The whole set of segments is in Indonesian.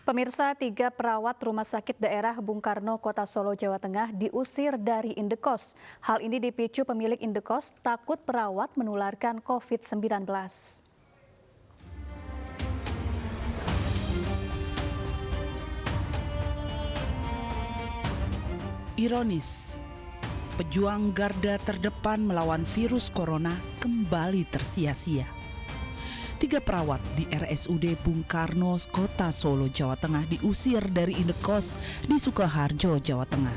Pemirsa, 3 perawat Rumah Sakit Daerah Bung Karno, Kota Solo, Jawa Tengah diusir dari indekos. Hal ini dipicu pemilik indekos takut perawat menularkan COVID-19. Ironis, pejuang garda terdepan melawan virus corona kembali tersia-sia. 3 perawat di RSUD Bung Karno, Kota Solo, Jawa Tengah diusir dari indekos di Sukoharjo, Jawa Tengah.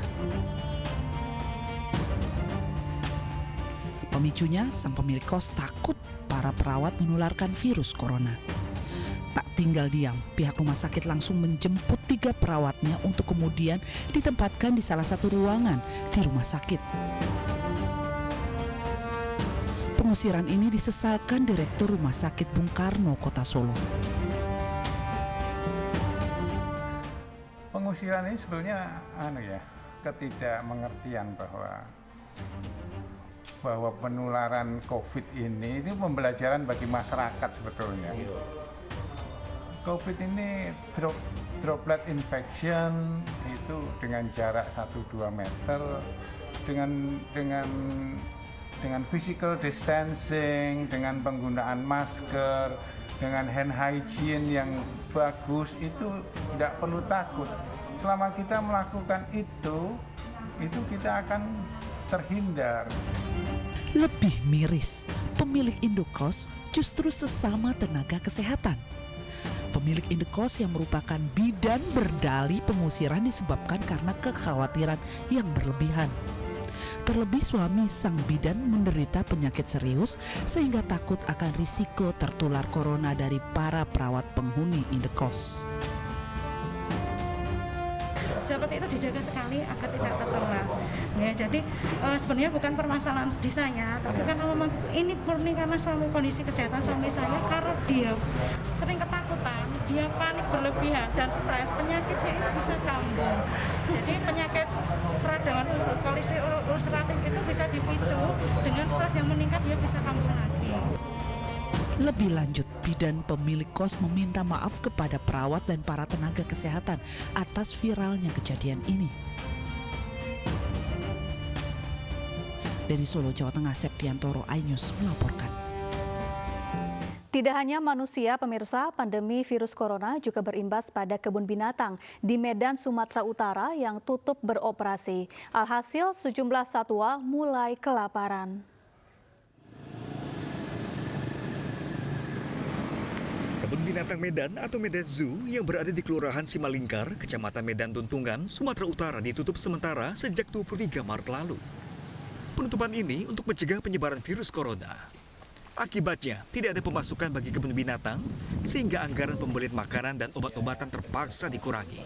Pemicunya, sang pemilik kos takut para perawat menularkan virus corona. Tak tinggal diam, pihak rumah sakit langsung menjemput 3 perawatnya untuk kemudian ditempatkan di salah satu ruangan di rumah sakit. Pengusiran ini disesalkan Direktur Rumah Sakit Bung Karno, Kota Solo. Pengusiran ini sebenarnya ketidakmengertian bahwa penularan COVID ini itu pembelajaran bagi masyarakat sebetulnya. COVID ini droplet infection itu dengan jarak 1-2 meter, dengan physical distancing, dengan penggunaan masker, dengan hand hygiene yang bagus, itu tidak perlu takut. Selama kita melakukan itu kita akan terhindar. Lebih miris, pemilik indekos justru sesama tenaga kesehatan. Pemilik indekos yang merupakan bidan berdalih pengusiran disebabkan karena kekhawatiran yang berlebihan. Terlebih suami sang bidan menderita penyakit serius sehingga takut akan risiko tertular corona dari para perawat penghuni indekos. Seperti itu dijaga sekali agar tidak tertular. Ya, jadi sebenarnya bukan permasalahan di saya, tapi karena memang ini murni karena kondisi kesehatan suami saya, karena dia sering ketakutan, dia panik berlebihan dan stres, penyakitnya itu bisa kambuh. Jadi penyakit peradangan usus, kolisi ulceratif itu bisa dipicu dengan stres yang meningkat, dia bisa kambuh lagi. Lebih lanjut, bidan pemilik kos meminta maaf kepada perawat dan para tenaga kesehatan atas viralnya kejadian ini. Dari Solo, Jawa Tengah, Septiantoro, iNews melaporkan. Tidak hanya manusia, pemirsa, pandemi virus corona juga berimbas pada kebun binatang di Medan, Sumatera Utara yang tutup beroperasi. Alhasil, sejumlah satwa mulai kelaparan. Kebun Binatang Medan atau Medan Zoo yang berada di Kelurahan Simalingkar, Kecamatan Medan Tuntungan, Sumatera Utara ditutup sementara sejak 23 Maret lalu. Penutupan ini untuk mencegah penyebaran virus corona. Akibatnya, tidak ada pemasukan bagi kebun binatang, sehingga anggaran pembelian makanan dan obat-obatan terpaksa dikurangi.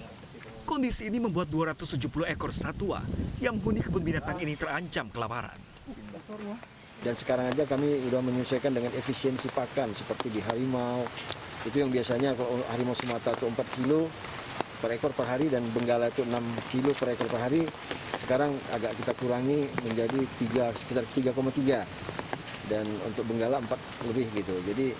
Kondisi ini membuat 270 ekor satwa yang menghuni kebun binatang ini terancam kelaparan. Dan sekarang aja kami sudah menyesuaikan dengan efisiensi pakan, seperti di harimau. Itu yang biasanya kalau harimau Sumatera itu 4 kilo per ekor per hari dan Benggala itu 6 kilo per ekor per hari. Sekarang agak kita kurangi menjadi sekitar 3,3. Dan untuk Benggala 4 lebih gitu. Jadi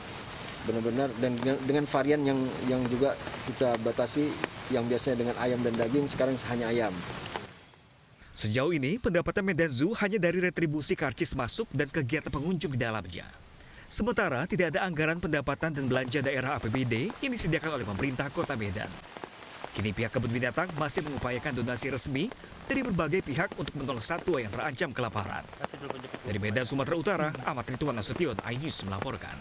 benar-benar dan dengan varian yang juga kita batasi, yang biasanya dengan ayam dan daging sekarang hanya ayam. Sejauh ini, pendapatan Medan Zoo hanya dari retribusi karcis masuk dan kegiatan pengunjung di dalamnya. Sementara tidak ada anggaran pendapatan dan belanja daerah APBD yang disediakan oleh pemerintah Kota Medan. Kini pihak kebun binatang masih mengupayakan donasi resmi dari berbagai pihak untuk menolong satwa yang terancam kelaparan. Dari Medan, Sumatera Utara, Ahmad Ridwan Nasution, iNews melaporkan.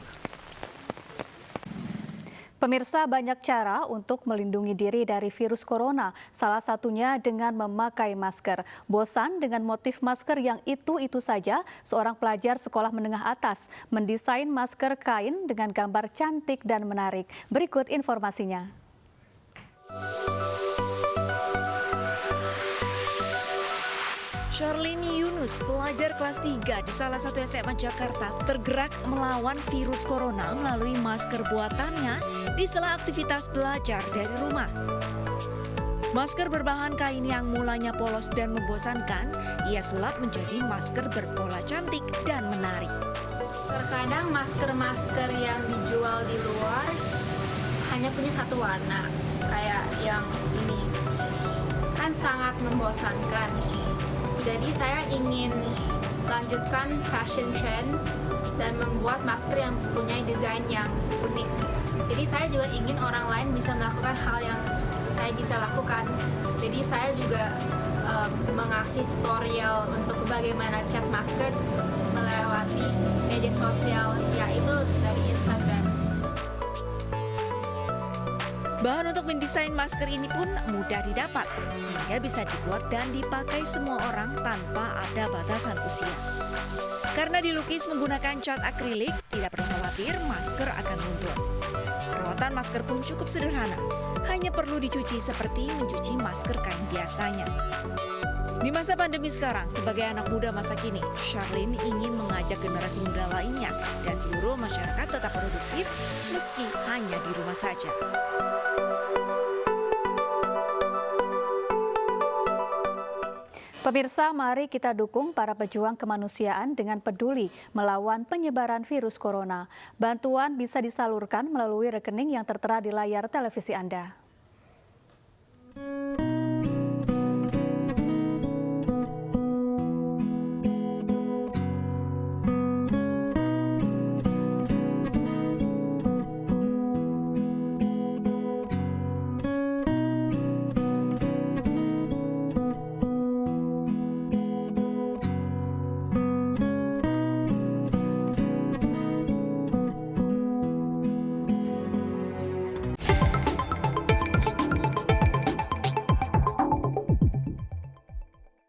Pemirsa, banyak cara untuk melindungi diri dari virus corona, salah satunya dengan memakai masker. Bosan dengan motif masker yang itu-itu saja, seorang pelajar sekolah menengah atas mendesain masker kain dengan gambar cantik dan menarik. Berikut informasinya. Charlene Yunus, pelajar kelas 3 di salah satu SMA Jakarta, tergerak melawan virus corona melalui masker buatannya di sela aktivitas belajar dari rumah. Masker berbahan kain yang mulanya polos dan membosankan, ia sulap menjadi masker berpola cantik dan menarik. Terkadang masker-masker yang dijual di luar hanya punya satu warna, kayak yang ini. Kan sangat membosankan. Jadi saya ingin lanjutkan fashion trend dan membuat masker yang punya desain yang unik. Jadi saya juga ingin orang lain bisa melakukan hal yang saya bisa lakukan. Jadi saya juga mengasih tutorial untuk bagaimana cat masker melewati media sosial, yaitu dari Instagram. Bahan untuk mendesain masker ini pun mudah didapat, sehingga bisa dibuat dan dipakai semua orang tanpa ada batasan usia. Karena dilukis menggunakan cat akrilik, tidak perlu khawatir masker akan luntur. Perawatan masker pun cukup sederhana, hanya perlu dicuci seperti mencuci masker kain biasanya. Di masa pandemi sekarang, sebagai anak muda masa kini, Charlene ingin mengajak generasi muda lainnya dan seluruh masyarakat tetap produktif meski hanya di rumah saja. Pemirsa, mari kita dukung para pejuang kemanusiaan dengan peduli melawan penyebaran virus corona. Bantuan bisa disalurkan melalui rekening yang tertera di layar televisi Anda.